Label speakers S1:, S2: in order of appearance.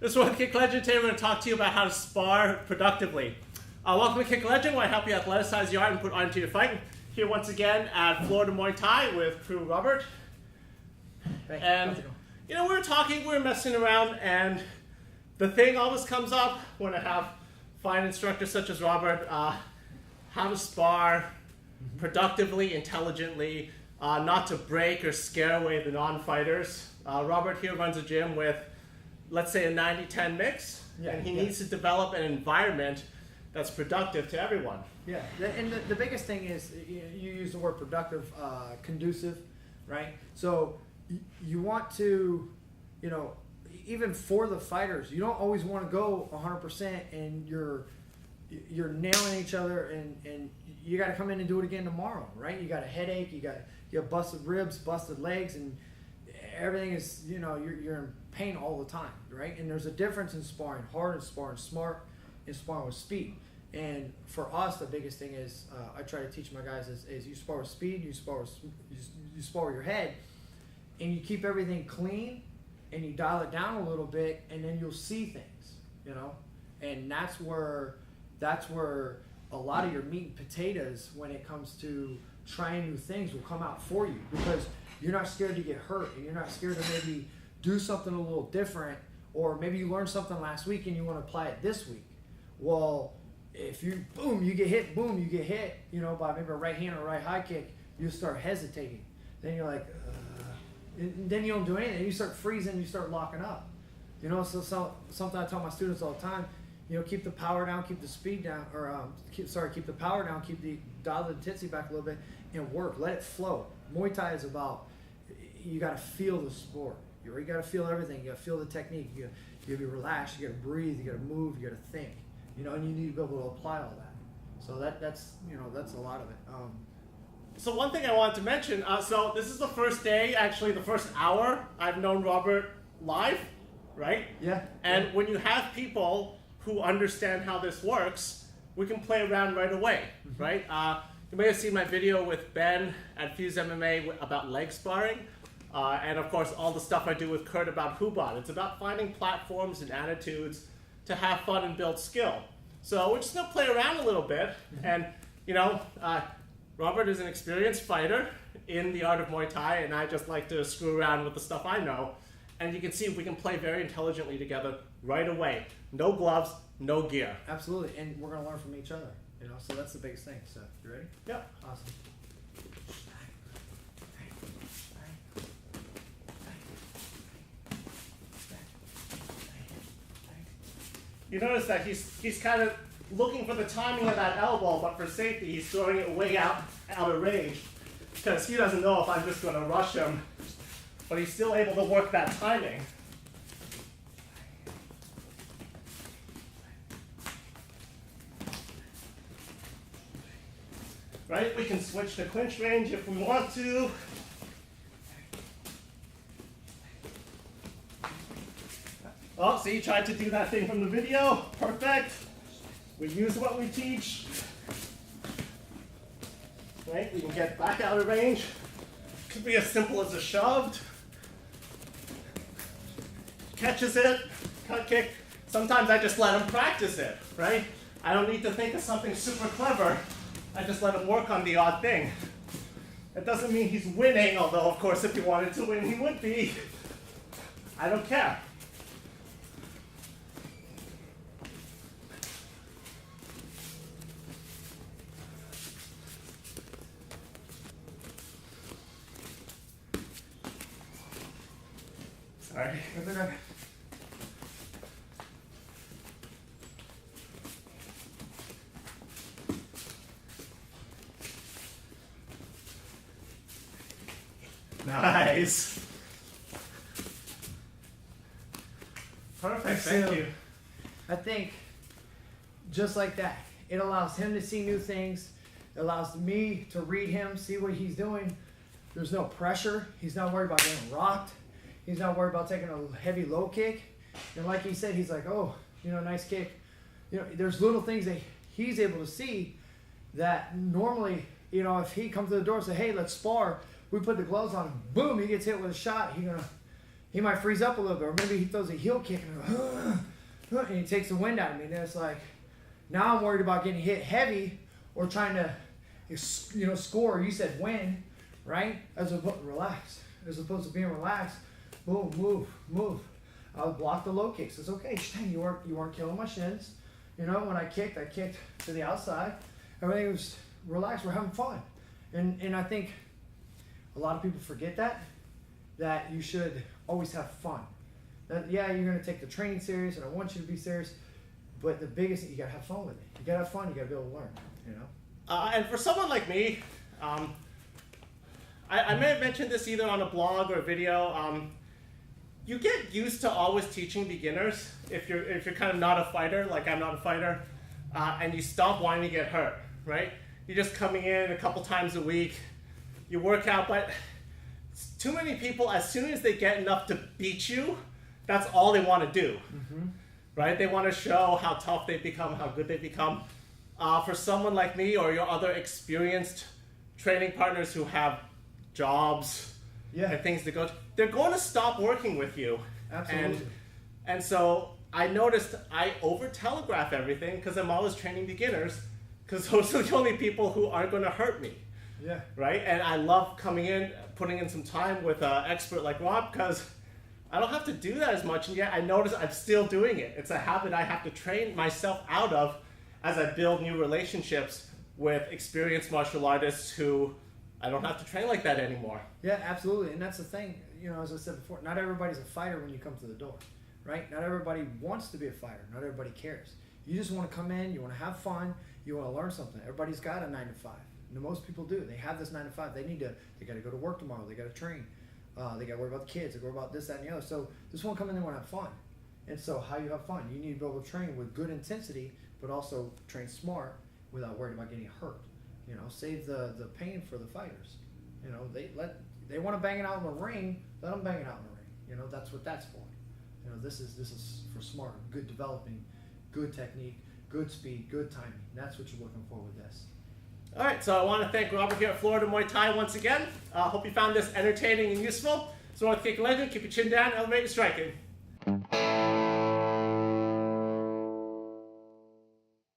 S1: This is what Kick Legend. Today we're going to talk to you about how to spar productively. Welcome to Kick Legend, where I help you athleticize your art and put art into your fight. Here once again at Florida MUAY THAI with crew Robert.
S2: Hey,
S1: and you know, we were messing around, and the thing always comes up when I have fine instructors such as Robert, how to spar productively, intelligently, not to break or scare away the non-fighters. Robert here runs a gym with, let's say, a 90-10 mix, and he needs to develop an environment that's productive to everyone.
S2: Yeah, and the biggest thing is, you use the word productive, conducive, right? So you want to, you know, even for the fighters, you don't always want to go 100% and you're nailing each other, and you got to come in and do it again tomorrow, right? You got a headache, you have busted ribs, busted legs, and everything is, you know, you're in pain all the time, right? And there's a difference in sparring hard and sparring smart and sparring with speed. And for us, the biggest thing is, I try to teach my guys is you spar with speed, you spar with your head, and you keep everything clean, and you dial it down a little bit, and then you'll see things, you know? And that's where a lot of your meat and potatoes, when it comes to trying new things, will come out for you, because you're not scared to get hurt, and you're not scared to maybe do something a little different, or maybe you learned something last week and you want to apply it this week. Well, if you get hit, you know, by maybe a right hand or a right high kick, you start hesitating. Then you're like, and then you don't do anything. You start freezing, you start locking up. You know, so something I tell my students all the time, you know, keep the power down, keep the speed down, or keep the power down, dial the intensity back a little bit, and work. Let it flow. Muay Thai is about, you got to feel the sport. You got to feel everything. You got to feel the technique. You got to be relaxed. You got to breathe. You got to move. You got to think. You know, and you need to be able to apply all that. So that's a lot of it.
S1: So one thing I wanted to mention, so this is the first day, actually the first hour I've known Robert live, right?
S2: Yeah.
S1: And when you have people who understand how this works, we can play around right away, right? You may have seen my video with Ben at Fuse MMA about leg sparring. And of course, all the stuff I do with Kurt about Hubot. It's about finding platforms and attitudes to have fun and build skill. So we're just gonna play around a little bit. And you know, Robert is an experienced fighter in the art of Muay Thai, and I just like to screw around with the stuff I know. And you can see if we can play very intelligently together right away. No gloves, no gear.
S2: Absolutely, and we're gonna learn from each other. You know, so that's the biggest thing. So you ready?
S1: Yep.
S2: Awesome.
S1: You notice that he's kind of looking for the timing of that elbow, but for safety, he's throwing it way out of range, because he doesn't know if I'm just going to rush him, but he's still able to work that timing. Right? We can switch to clinch range if we want to. Oh, see, tried to do that thing from the video. Perfect. We use what we teach. Right? We can get back out of range. Could be as simple as a shoved. Catches it, cut kick. Sometimes I just let him practice it, right? I don't need to think of something super clever. I just let him work on the odd thing. That doesn't mean he's winning, although of course if he wanted to win, he would be. I don't care. Sorry. Nice. Perfect, thank you.
S2: I think just like that, it allows him to see new things. It allows me to read him, see what he's doing. There's no pressure. He's not worried about getting rocked. He's not worried about taking a heavy low kick. And like he said, he's like, oh, you know, nice kick. You know, there's little things that he's able to see that normally, you know, if he comes to the door and say, hey, let's spar, we put the gloves on, boom, he gets hit with a shot. he might freeze up a little bit, or maybe he throws a heel kick and he takes the wind out of me. And it's like, now I'm worried about getting hit heavy or trying to, score. You said win, right? Relax. As opposed to being relaxed, boom, move. I'll block the low kicks. It's okay. You weren't killing my shins. When I kicked to the outside. Everything was relaxed. We're having fun. And I think a lot of people forget that you should always have fun. That, yeah, you're going to take the training serious, and I want you to be serious, but the biggest thing, you got to have fun with it. You got to have fun. You got to be able to learn,
S1: And for someone like me, I may have mentioned this either on a blog or a video. You get used to always teaching beginners if you're kind of not a fighter, like I'm not a fighter, and you stop wanting to get hurt, right? You're just coming in a couple times a week, you work out, but too many people, as soon as they get enough to beat you, that's all they want to do, right? They want to show how tough they've become, how good they've become. For someone like me or your other experienced training partners who have jobs and things to go to, they're going to stop working with you.
S2: Absolutely.
S1: And so I noticed I over-telegraph everything because I'm always training beginners, because those are the only people who aren't going to hurt me.
S2: Yeah.
S1: Right? And I love coming in, putting in some time with an expert like Rob, because I don't have to do that as much, and yet I notice I'm still doing it. It's a habit I have to train myself out of as I build new relationships with experienced martial artists who I don't have to train like that anymore.
S2: Yeah, absolutely. And that's the thing, as I said before, not everybody's a fighter when you come to the door, right? Not everybody wants to be a fighter. Not everybody cares. You just want to come in, you want to have fun, you want to learn something. Everybody's got a 9 to 5. Most people do. They have this 9 to 5. They got to go to work tomorrow. They got to train. They got to worry about the kids. They worry about this, that, and the other. So just want to come in and want to have fun. And so how you have fun? You need to be able to train with good intensity, but also train smart without worrying about getting hurt. Save the pain for the fighters. They want to bang it out in the ring. Let them bang it out in the ring. That's what that's for. This is for smart, good developing, good technique, good speed, good timing. That's what you're looking for with this.
S1: All right, so I want to thank Robert here at Florida Muay Thai once again. Hope you found this entertaining and useful. So, I want to kick a legend, keep your chin down, elevate your striking.